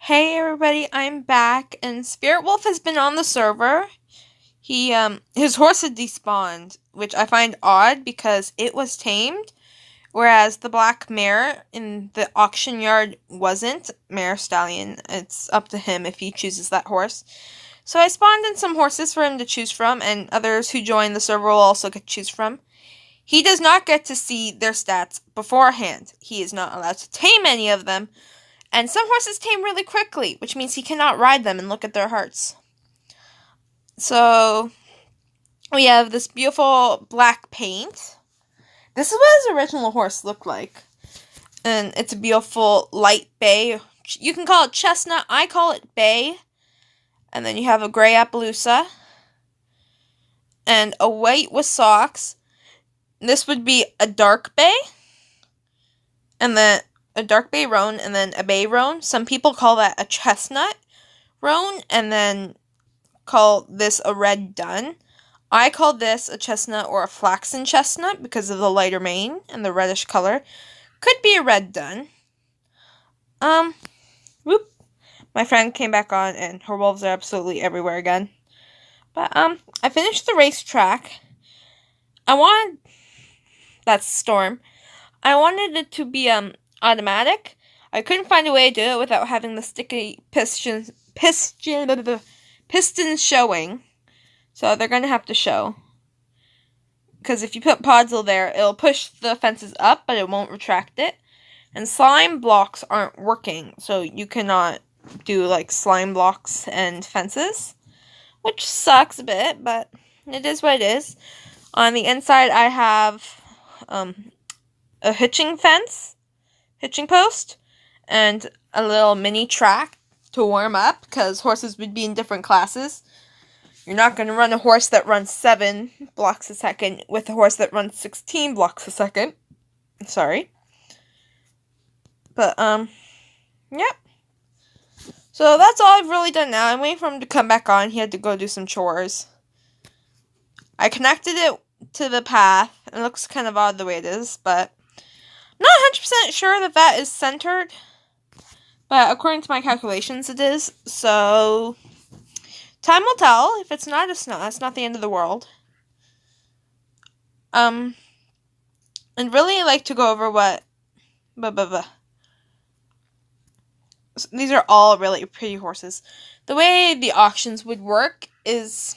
Hey everybody, I'm back, and Spirit Wolf has been on the server. His horse had despawned, which I find odd because it was tamed, whereas the black mare in the auction yard wasn't. Mare Stallion, it's up to him if he chooses that horse. So I spawned in some horses for him to choose from, and others who join the server will also get to choose from. He does not get to see their stats beforehand. He is not allowed to tame any of them. And some horses tame really quickly, which means he cannot ride them and look at their hearts. So, we have this beautiful black paint. This is what his original horse looked like. And it's a beautiful light bay. You can call it chestnut. I call it bay. And then you have a gray Appaloosa. And a white with socks. This would be a dark bay. And then a dark bay roan, and then a bay roan. Some people call that a chestnut roan, and then call this a red dun. I call this a chestnut or a flaxen chestnut because of the lighter mane and the reddish color. Could be a red dun. Whoop. My friend came back on, and her wolves are absolutely everywhere again. But, I finished the racetrack. That's Storm. I wanted it to be, automatic. I couldn't find a way to do it without having the sticky pistons showing. So they're going to have to show. Because if you put Podzol there, it'll push the fences up, but it won't retract it. And slime blocks aren't working, so you cannot do, like, slime blocks and fences. Which sucks a bit, but it is what it is. On the inside, I have, a hitching post, and a little mini track to warm up, because horses would be in different classes. You're not going to run a horse that runs 7 blocks a second with a horse that runs 16 blocks a second. Sorry. But, yep. So that's all I've really done now. I'm waiting for him to come back on. He had to go do some chores. I connected it to the path. It looks kind of odd the way it is, but I'm not 100% sure that is centered, but according to my calculations, it is. So, time will tell. If it's not, it's not. It's not the end of the world. I'd really like to go over what... These are all really pretty horses. The way the auctions would work is,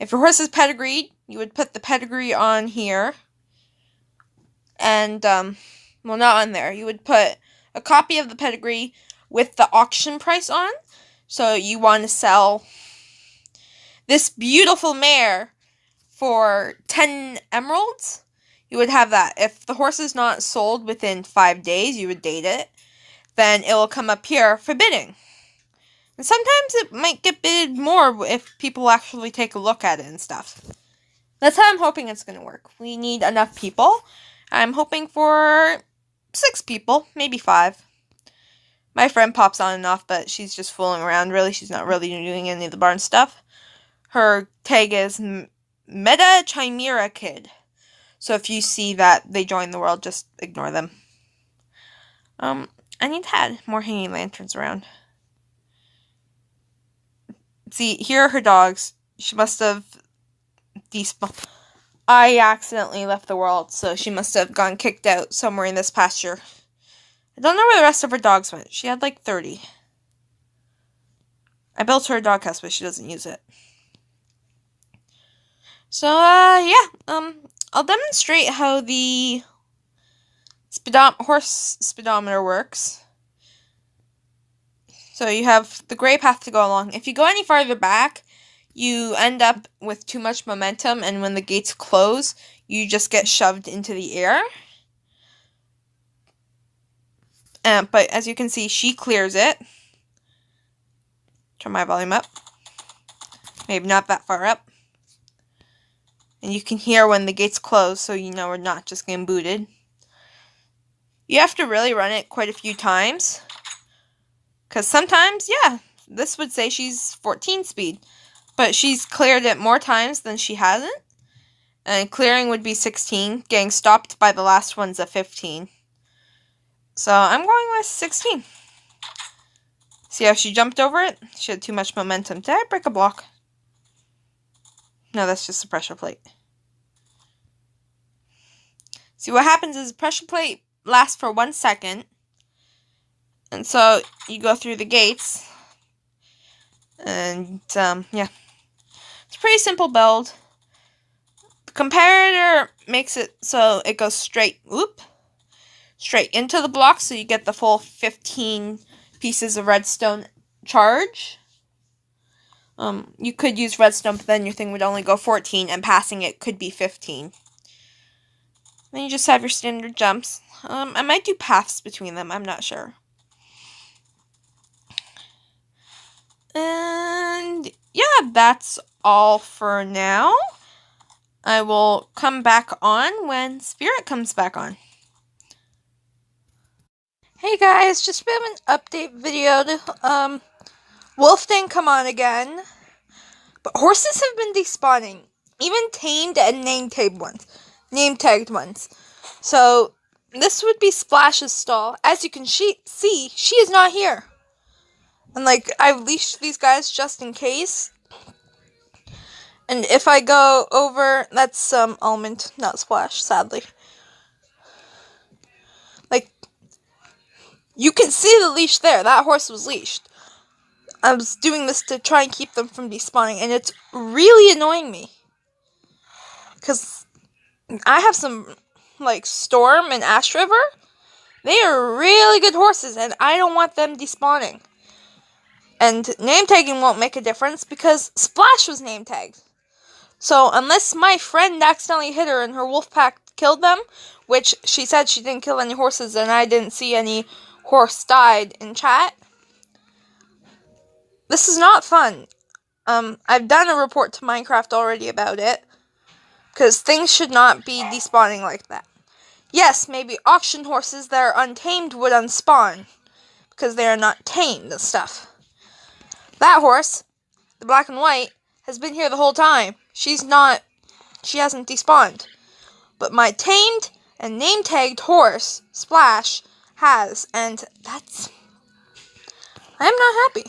if your horse is pedigreed, you would put the pedigree on here. And, well, not on there. You would put a copy of the pedigree with the auction price on. So you want to sell this beautiful mare for 10 emeralds. You would have that. If the horse is not sold within 5 days, you would date it. Then it will come up here for bidding. And sometimes it might get bidded more if people actually take a look at it and stuff. That's how I'm hoping it's going to work. We need enough people. I'm hoping for 6 people, maybe 5. My friend pops on and off, but she's just fooling around, really. She's not really doing any of the barn stuff. Her tag is Meta Chimera Kid. So if you see that they join the world, just ignore them. I need to add more hanging lanterns around. See, here are her dogs. She must have despawned. I accidentally left the world, so she must have gone kicked out somewhere in this pasture. I don't know where the rest of her dogs went. She had like 30. I built her a doghouse, but she doesn't use it. So, yeah. I'll demonstrate how the horse speedometer works. So you have the gray path to go along. If you go any farther back, you end up with too much momentum, and when the gates close, you just get shoved into the air. But as you can see, she clears it. Turn my volume up. Maybe not that far up. And you can hear when the gates close, so you know we're not just getting booted. You have to really run it quite a few times. Because sometimes, yeah, this would say she's 14 speed. But she's cleared it more times than she hasn't. And clearing would be 16. Getting stopped by the last one's a 15. So I'm going with 16. See how she jumped over it? She had too much momentum. Did I break a block? No, that's just a pressure plate. See, what happens is pressure plate lasts for 1 second. And so you go through the gates. And, yeah. It's a pretty simple build. The comparator makes it so it goes straight into the block, so you get the full 15 pieces of redstone charge. You could use redstone, but then your thing would only go 14, and passing it could be 15. Then you just have your standard jumps. I might do paths between them, I'm not sure. And yeah, that's all for now. I will come back on when Spirit comes back on. Hey guys, just a bit of an update video. Wolf didn't come on again, but horses have been despawning, even tamed and name-tagged ones. So this would be Splash's stall. As you can see, she is not here. And like, I've leashed these guys just in case. And if I go over, that's Almond, not Splash, sadly. Like, you can see the leash there. That horse was leashed. I was doing this to try and keep them from despawning, and it's really annoying me. Because I have some, like, Storm and Ash River. They are really good horses, and I don't want them despawning. And name tagging won't make a difference because Splash was name tagged. So unless my friend accidentally hit her and her wolf pack killed them, which she said she didn't kill any horses and I didn't see any horse died in chat, this is not fun. I've done a report to Minecraft already about it, because things should not be despawning like that. Yes, maybe auction horses that are untamed would unspawn, because they are not tamed and stuff. That horse, the black and white, has been here the whole time. She hasn't despawned. But my tamed and name-tagged horse, Splash, has, and that's... I'm not happy.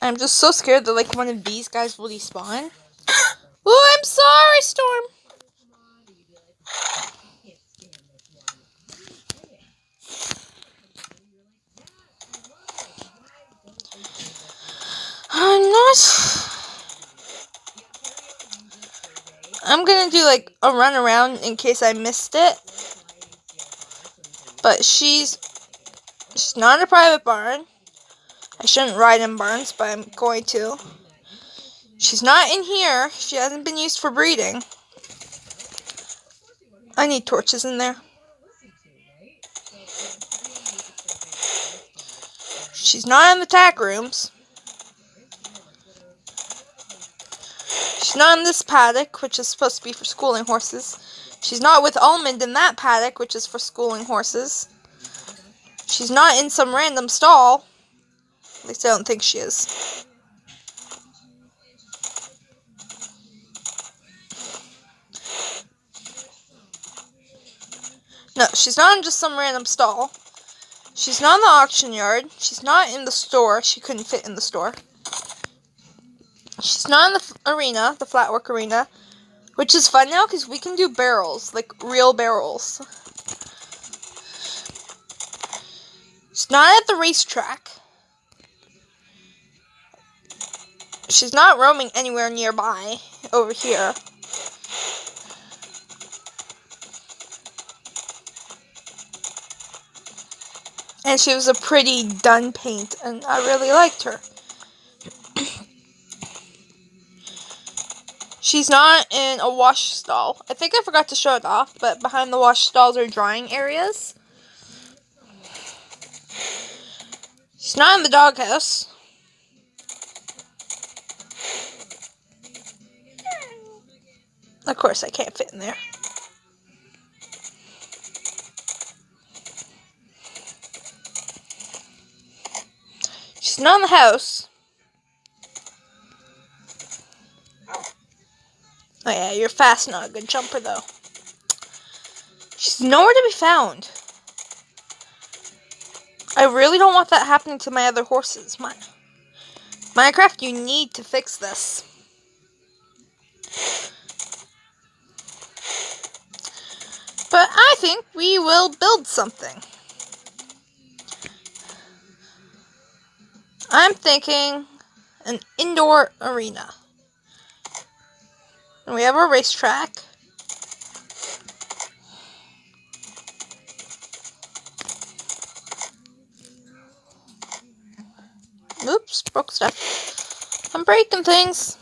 I'm just so scared that, like, one of these guys will despawn. Oh, I'm sorry, Storm. I'm gonna do, like, a run around in case I missed it. But she's not in a private barn. I shouldn't ride in barns, but I'm going to. She's not in here. She hasn't been used for breeding. I need torches in there. She's not in the tack rooms. She's not in this paddock, which is supposed to be for schooling horses. She's not with Almond in that paddock, which is for schooling horses. She's not in some random stall. At least I don't think she is. No, she's not in just some random stall. She's not in the auction yard. She's not in the store. She couldn't fit in the store. She's not in the arena, the flatwork arena, which is fun now because we can do barrels, like real barrels. She's not at the racetrack. She's not roaming anywhere nearby over here. And she was a pretty done paint, and I really liked her. She's not in a wash stall. I think I forgot to show it off, but behind the wash stalls are drying areas. She's not in the doghouse. Of course, I can't fit in there. She's not in the house. Oh yeah, you're fast, not a good jumper though. She's nowhere to be found. I really don't want that happening to my other horses. Minecraft, you need to fix this. But I think we will build something. I'm thinking an indoor arena. And we have a racetrack. Oops, broke stuff. I'm breaking things.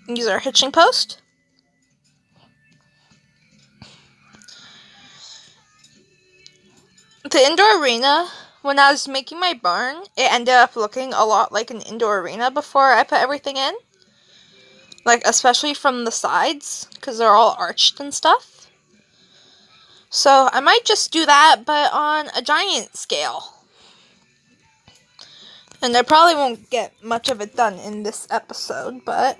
Use our hitching post. The indoor arena, when I was making my barn, it ended up looking a lot like an indoor arena before I put everything in. Like, especially from the sides, because they're all arched and stuff. So, I might just do that, but on a giant scale. And I probably won't get much of it done in this episode, but...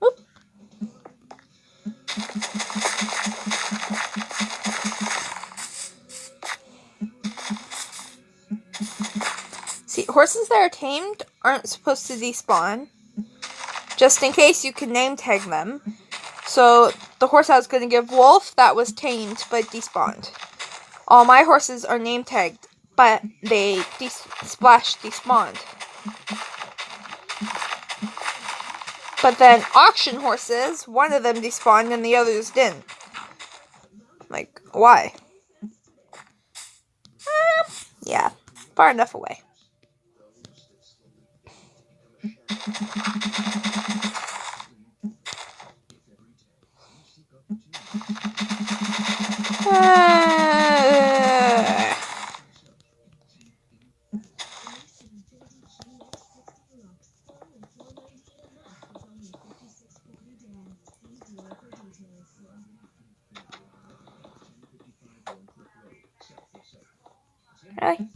Oop. See, horses that are tamed aren't supposed to despawn. Just in case, you can name tag them. So, the horse I was going to give Wolf, that was tamed, but despawned. All my horses are name tagged, but they despawned. But then auction horses, one of them despawned and the others didn't. Like, why? Yeah, far enough away. Really?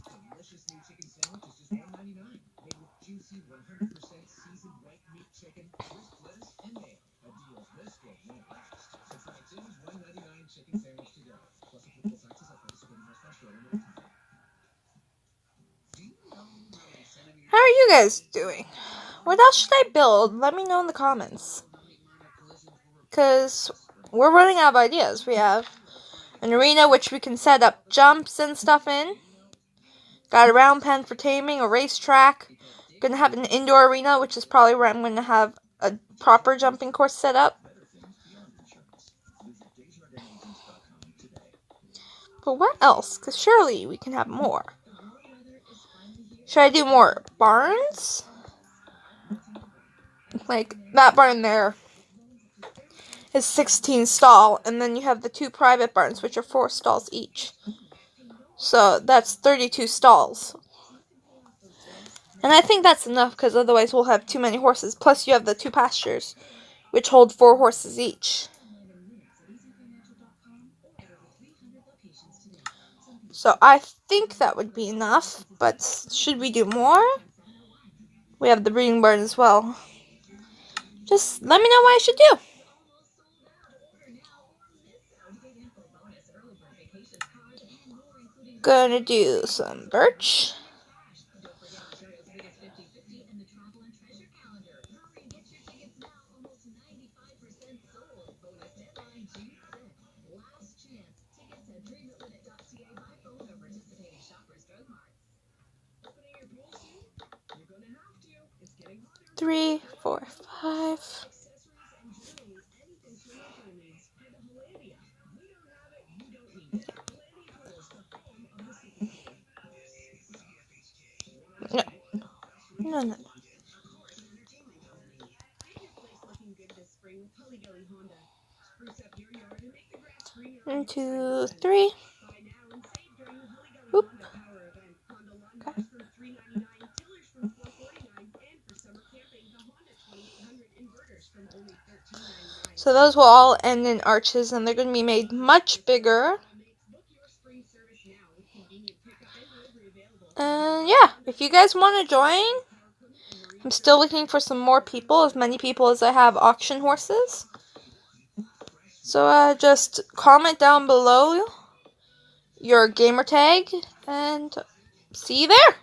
How are you guys doing? What else should I build? Let me know in the comments. Because we're running out of ideas. We have an arena which we can set up jumps and stuff in. Got a round pen for taming, a racetrack. Gonna have an indoor arena, which is probably where I'm gonna have a proper jumping course set up. But what else? Because surely we can have more. Should I do more barns? Like that barn there is 16 stall, and then you have the 2 private barns, which are 4 stalls each. So that's 32 stalls. And I think that's enough, because otherwise we'll have too many horses. Plus you have the 2 pastures, which hold 4 horses each. So I think that would be enough, but should we do more? We have the breeding barn as well. Just let me know what I should do. Gonna do some birch. Three, 4, 5. No. One, 2, 3. Oop. Okay. So those will all end in arches, and they're going to be made much bigger. And yeah, if you guys want to join, I'm still looking for some more people, as many people as I have auction horses. So just comment down below your gamer tag and see you there.